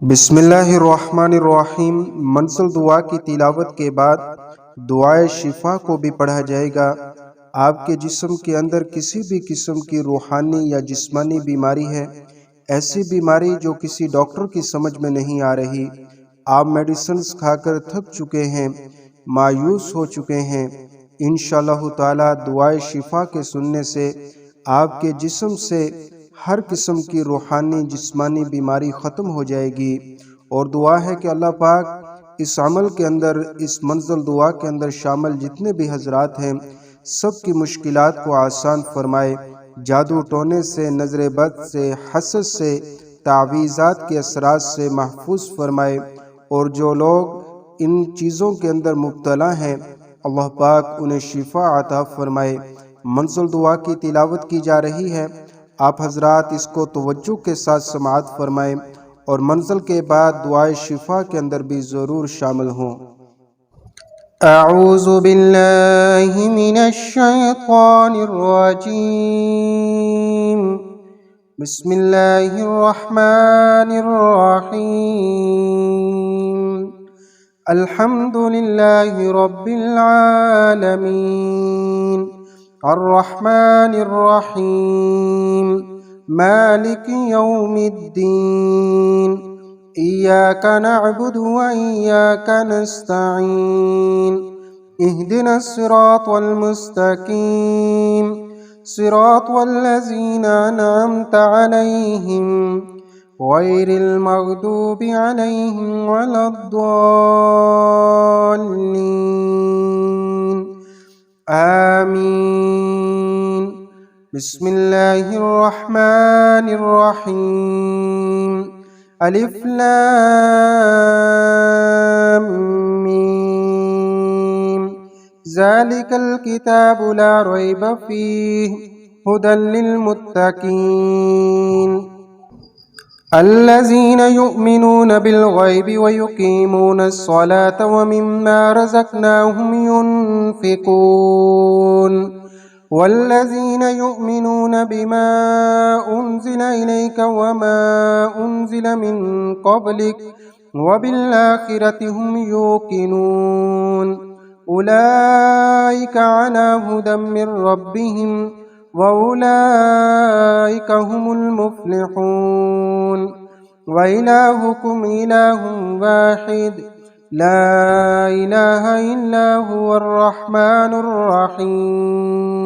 बिस्मिल्लाहिर्रहमानिर्रहीम। मंसल दुआ की तिलावत के बाद दुआए शिफा को भी पढ़ा जाएगा। आपके जिस्म के अंदर किसी भी किस्म की रूहानी या जिस्मानी बीमारी है, ऐसी बीमारी जो किसी डॉक्टर की समझ में नहीं आ रही, आप मेडिसिन खाकर थक चुके हैं, मायूस हो चुके हैं, इंशाअल्लाह ताला दुआए शिफा के सुनने से आपके जिस्म से हर किस्म की रूहानी जिस्मानी बीमारी ख़त्म हो जाएगी। और दुआ है कि अल्लाह पाक इस अमल के अंदर, इस मंज़िल दुआ के अंदर शामिल जितने भी हजरात हैं, सब की मुश्किलात को आसान फरमाए, जादू टोने से, नज़र बद से, हसद से, तावीज़ात के असरात से महफूज फरमाए। और जो लोग इन चीज़ों के अंदर मुब्तला हैं, अल्लाह पाक उन्हें शिफा अता फरमाए। मंज़िल दुआ की तिलावत की जा रही है, आप हजरात इसको तवज्जो के साथ समाअत फरमाएं और मंज़िल के बाद दुआए शिफा के अंदर भी ज़रूर शामिल हों। अऊज़ु बिल्लाहि मिनश शैतानिर रजीम। बिस्मिल्लाहिर रहमानिर रहीम। अल्हम्दुलिल्लाहि रब्बिल आलमीन अर्रहमानिर रहीम मालिकि यौमिद्दीन इय्याका नअबुदु व इय्याका नस्तईन इहदिनस सिरातल मुस्तकीम सिरातल लज़ीना अनअमता अलैहिम गैरिल मग़दूबि अलैहिम वलद्दाल्लीन आमीन। बिस्मिल्लाहिर रहमानिर रहीम। अलिफ लाम मीम ज़ालिकल किताबु ला रैब फ़ीहि हुदल लिल मुत्तक़ीन الذين يؤمنون بالغيب ويقيمون الصلاة ومما رزقناهم ينفقون والذين يؤمنون بما أنزل إليك وما أنزل من قبلك وبالآخرة هم يوقنون أولئك على هدى من ربهم وأولئك هم المفلحون وإلهكم إله واحد لا إله إلا هو الرحمن الرحيم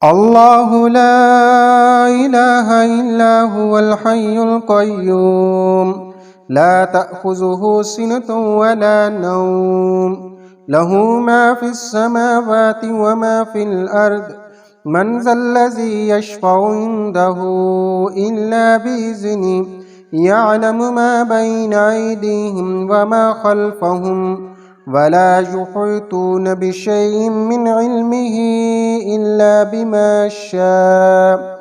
الله لا إله إلا هو الحي القيوم لا تأخذه سنة ولا نوم له ما في السماوات وما في الأرض من ذا الذي يشفع عنده إلا بإذنه يعلم ما بين أيديهم وما خلفهم ولا يحيطون بشيء من علمه إلا بما شاء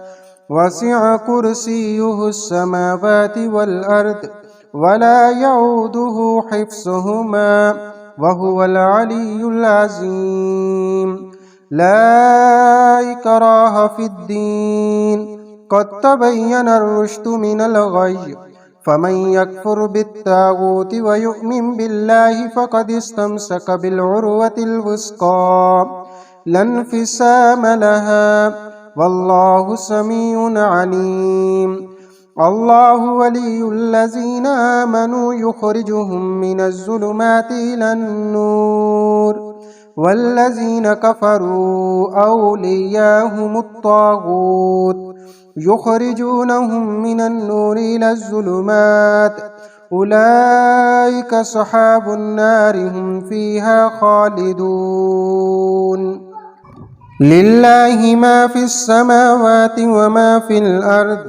وسع كرسيه السماوات والأرض ولا يعوده حفظهما وهو العلي العظيم لا إكراه في الدين قد تبين الرشد من الغي فمن يكفر بالطاغوت ويؤمن بالله فقد استمسك بالعروة الوثقى لا انفصام لها والله سميع عليم الله ولي الذين آمنوا يخرجهم من الظلمات إلى النور والذين كفروا أولياءهم الطاغوت يخرجونهم من النور إلى الظلمات أولئك أصحاب النار هم فيها خالدون لله ما في السماوات وما في الأرض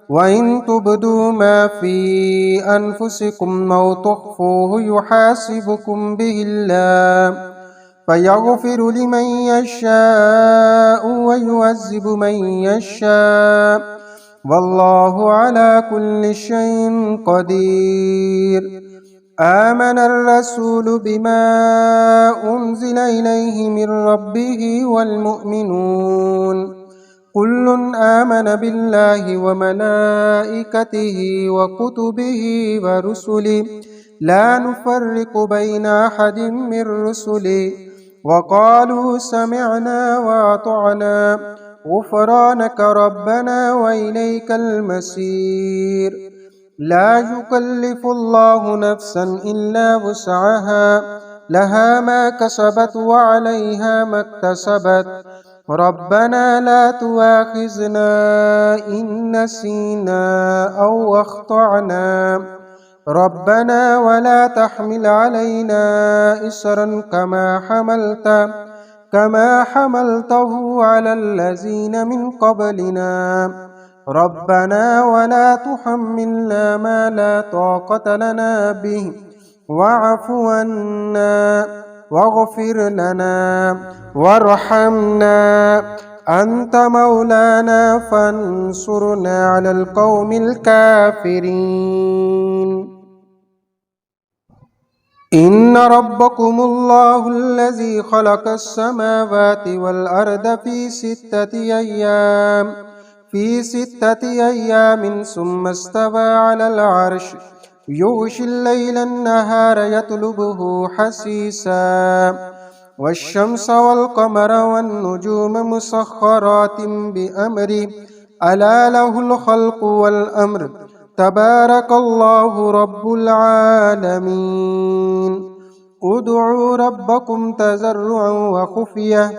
وإن تبدوا ما في أنفسكم أو تخفوه يحاسبكم به الله فيغفر لمن يشاء ويعذب من يشاء والله على كل شيء قدير آمن الرسول بما أنزل إليه من ربه والمؤمنون كل آمن بالله وملائكته وكتبه ورسله لا نفرق بين أحد من رسله وقالوا سمعنا وأطعنا غفرانك ربنا وإليك المصير. لا يكلف الله نفسا إلا وسعها لها ما كسبت وعليها ما اكتسبت ربنا لا تؤاخذنا إن نسينا أو أخطأنا ربنا ولا تحمل علينا إصرا كما حملته على الذين من قبلنا ربنا ولا تحملنا ما لا طاقة لنا به واعف عنا واغفر لنا وارحمنا أنت مولانا فانصرنا على القوم الكافرين. إن ربكم الله الذي خلق السماوات والأرض في ستة أيام ثم استوى على العرش يغشي الليل النهار يطلبه حثيثا والشمس والقمر والنجوم مسخرات بأمره ألا له الخلق والأمر تبارك الله رب العالمين. ادعوا ربكم تضرعا وخفية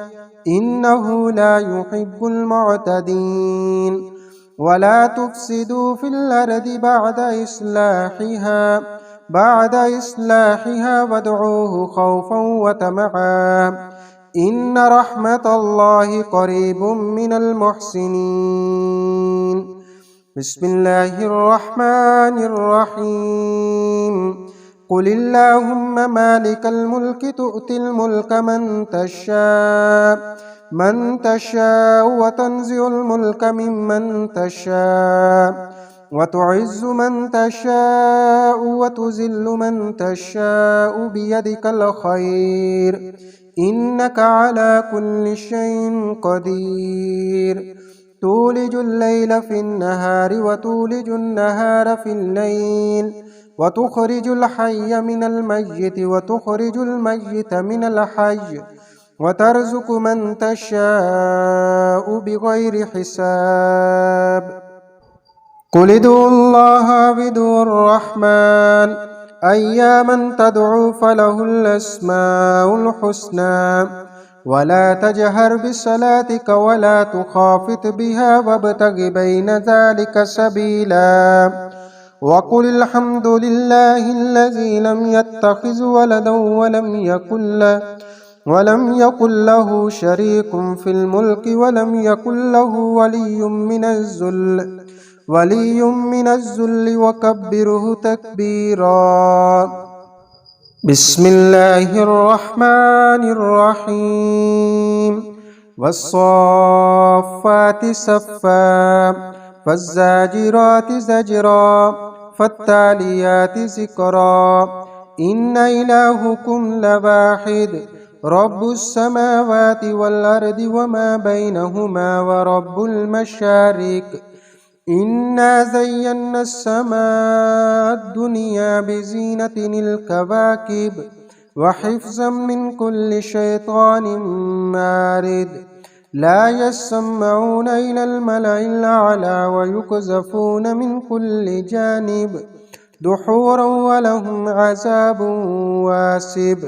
إنه لا يحب المعتدين. ولا تفسدوا في الأرض بعد إصلاحها وادعوه خوفا وطمعا إن رحمة الله قريب من المحسنين. بسم الله الرحمن الرحيم. قل اللهم مالك الملك تؤتي الملك من تشاء وتنزع الملك ممن تشاء وتعز من تشاء وتذل من تشاء بيدك الخير إنك على كل شيء قدير. تولج الليل في النهار وتولج النهار في الليل وتخرج الحي من الميت وتخرج الميت من الحي وترزق من تشاء بغير حساب. قل ادعوا الله وادعوا الرحمن أياما تدعوا فله الأسماء الحسنى ولا تجهر بصلاتك ولا تخافت بها وابتغ بين ذلك سبيلا. وقل الحمد لله الذي لم يتخذ ولدا ولم يكن له شريك في الملك ولم يكن له ولي من الذل وكبره تكبيرا. بسم الله الرحمن الرحيم. والصافات صفا فالزاجرات زجرا فالتاليات ذكرا إن إلهكم لواحد رب السماوات والأرض وما بينهما ورب المشارق. إنا زينا السماء الدنيا بزينة الكواكب وحفظا من كل شيطان مارد. لا يسمعون إلى الملأ الأعلى ويقذفون من كل جانب دحورا ولهم عذاب واسب.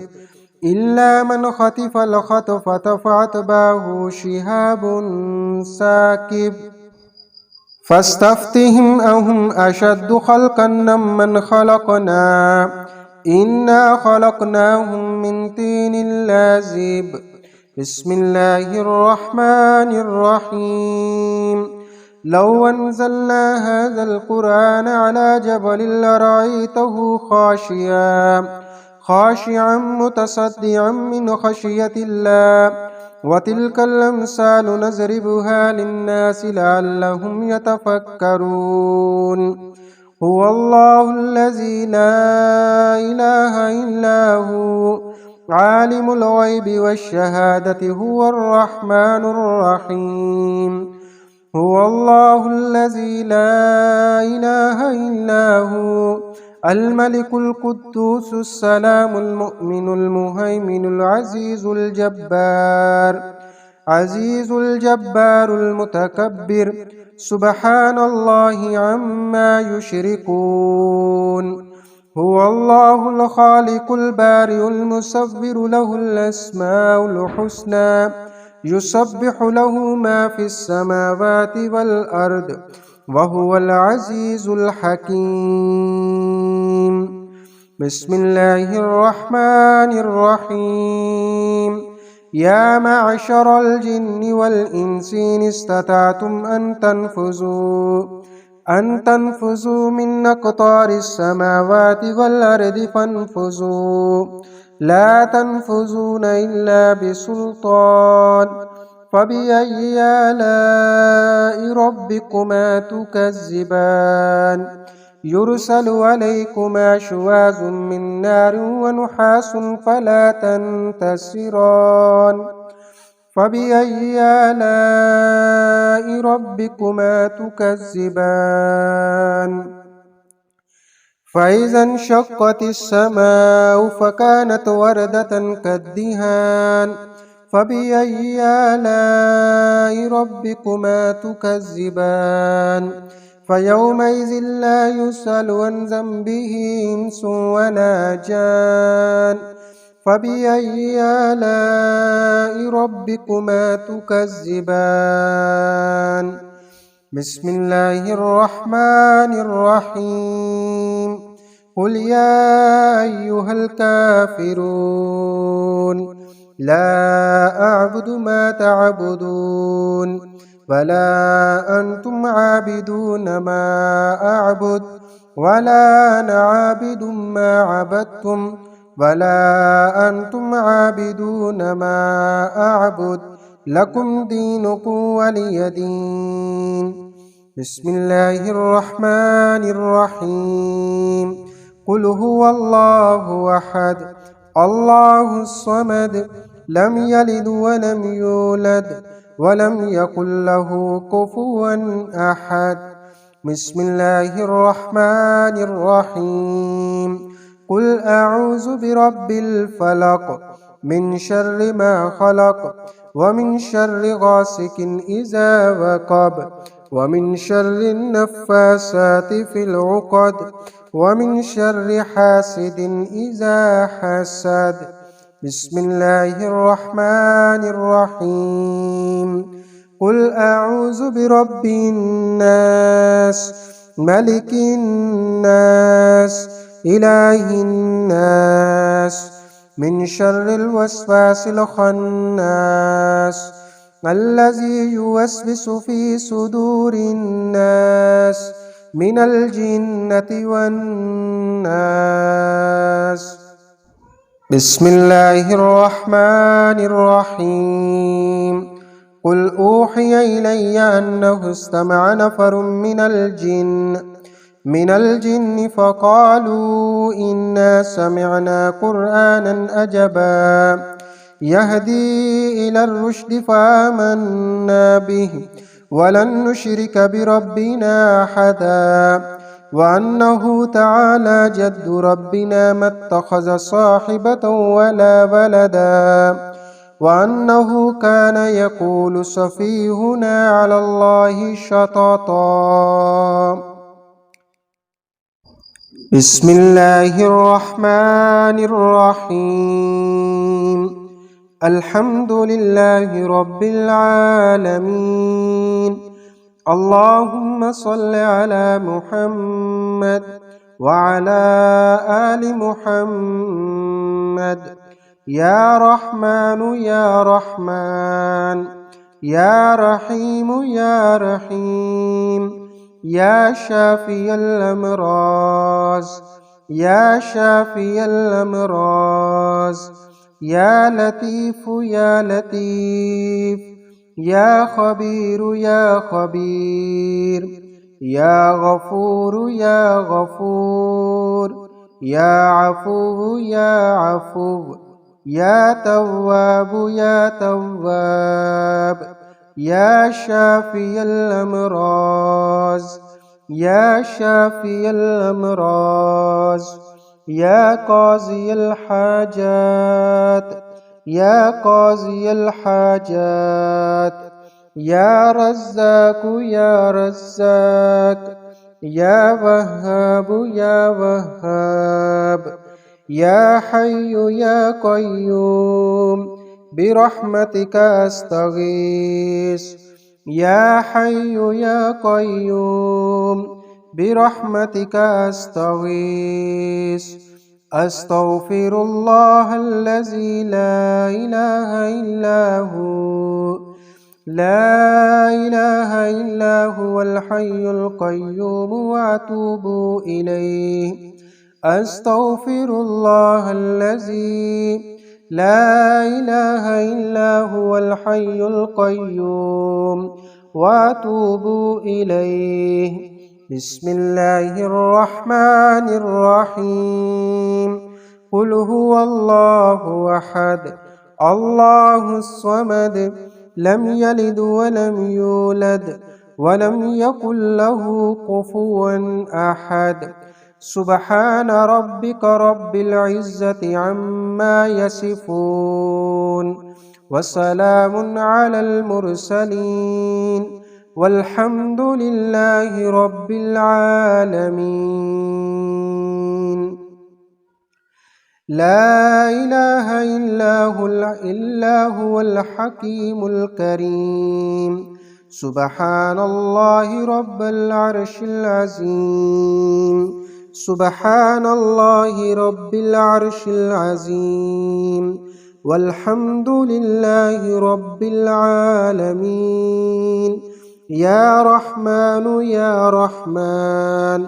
إلا من خطف الخطفة فأتبعه شهاب ثاقب. فاستفتهم أهم أشد خلقا ممن خلقنا إنا خلقناهم من طين لازب. بسم الله الرحمن الرحيم. لو أنزلنا هذا القرآن على جبل لرأيته خاشعا متصدعا من خشية الله. وتلك الأمثال نضربها للناس لعلهم يتفكرون. هو الله الذي لا إله إلا هو عالم الغيب والشهادة هو الرحمن الرحيم. هو الله الذي لا إله إلا هو الملك القدوس السلام المؤمن المهيمن عزيز الجبار المتكبر سبحان الله عما يشركون هو الله الخالق البارئ المصور له الأسماء الحسنى يسبح له ما في السماوات والأرض وهو العزيز الحكيم بسم الله الرحمن الرحيم يا معشر الجن والإنس إن استطعتم أن تنفذوا من أقطار السماوات والأرض فانفذوا لا تنفذون إلا بسلطان فبأي آلاء ربكما تكذبان يرسل عليكما شواظ من نار ونحاس فلا تنتصران فبأي آلاء ربكما تكذبان فإذا انشقت السماء فكانت وردة كالدهان فبأي آلاء ربكما تكذبان فيومئذ لا يسأل عن ذنبه إنس ولا جان فبأي آلاء ربكما تكذبان بسم الله الرحمن الرحيم قل يا أيها الكافرون لا أعبد ما تعبدون ولا أنتم عابدون ما أعبد ولا أنا عابد ما عبدتم ولا أنتم عابدون ما أعبد لكم دينكم ولي دين بسم الله الرحمن الرحيم قل هو الله أحد الله الصمد لم يلد ولم يولد ولم يكن له كفوا أحد بسم الله الرحمن الرحيم قل أعوذ برب الفلق من شر ما خلق ومن شر غاسق إذا وقب ومن شر النفاسات في العقد ومن شر حاسد إذا حسد بسم الله الرحمن الرحيم قل أعوذ برب الناس ملك الناس إله الناس من شر الوسواس الخناس الذي يوسوس في صدور الناس من الجنة والناس بسم الله الرحمن الرحيم قل أوحي إلي أنه استمع نفر من الجن فقالوا إنا سمعنا قرآنا عجبا يهدي إلى الرشد فآمنا به ولن نشرك بربنا أحدا وأنه تعالى جد ربنا ما اتخذ صاحبة ولا ولدا وأنه كان يقول سفيهنا على الله شططا بسم الله الرحمن الرحيم الحمد لله رب العالمين اللهم صل على محمد وعلى آل محمد يا رحمن يا رحمن يا رحيم يا رحيم يا شافي الأمراض يا شافي الأمراض يا لطيف يا لطيف يا خبير يا خبير يا غفور يا غفور يا عفو يا عفو يا تواب يا تواب يا شافي الأمراض يا شافي الأمراض يا قاضي الحاجات يا قاضي الحاجات يا رزاق يا رزاق يا وهاب يا وهاب يا حي يا قيوم برحمتك أستغيث يا حي يا قيوم برحمتك أستغيث أستغفر الله الذي لا إله إلا هو لا إله إلا هو الحي القيوم وأتوب إليه أستغفر الله الذي لا إله إلا هو الحي القيوم وأتوب إليه بسم الله الرحمن الرحيم قل هو الله أحد الله الصمد لم يلد ولم يولد ولم يكن له كفوا أحد سبحان ربك رب العزة عما يصفون وسلام على المرسلين والحمد لله رب العالمين لا إله إلا هو الحكيم الكريم سبحان الله رب العرش العظيم سبحان الله رب العرش العظيم والحمد لله رب العالمين يا رحمن يا رحمن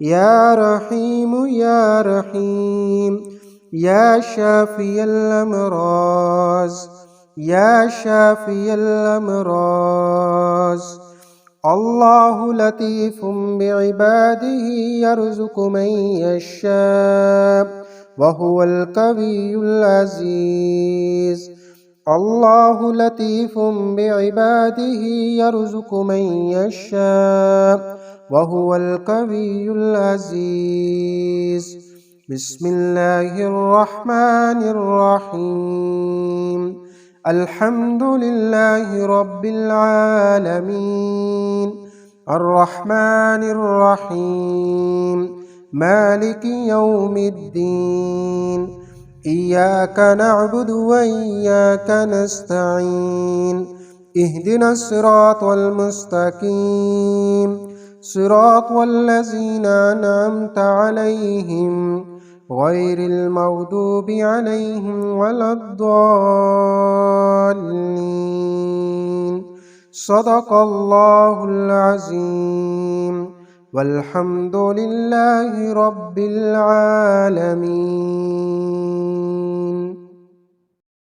يا رحيم يا رحيم يا شافي الأمراض يا شافي الأمراض الله لطيف بعباده يرزق من يشاء وهو القوي العزيز الله لطيف بعباده يرزق من يشاء وهو القوي العزيز بسم الله الرحمن الرحيم الحمد لله رب العالمين الرحمن الرحيم مالك يوم الدين إياك نعبد وإياك نستعين اهدنا الصراط المستقيم صراط الذين أنعمت عليهم غير المغضوب عليهم ولا الضالين صدق الله العظيم والحمد لله رب العالمين.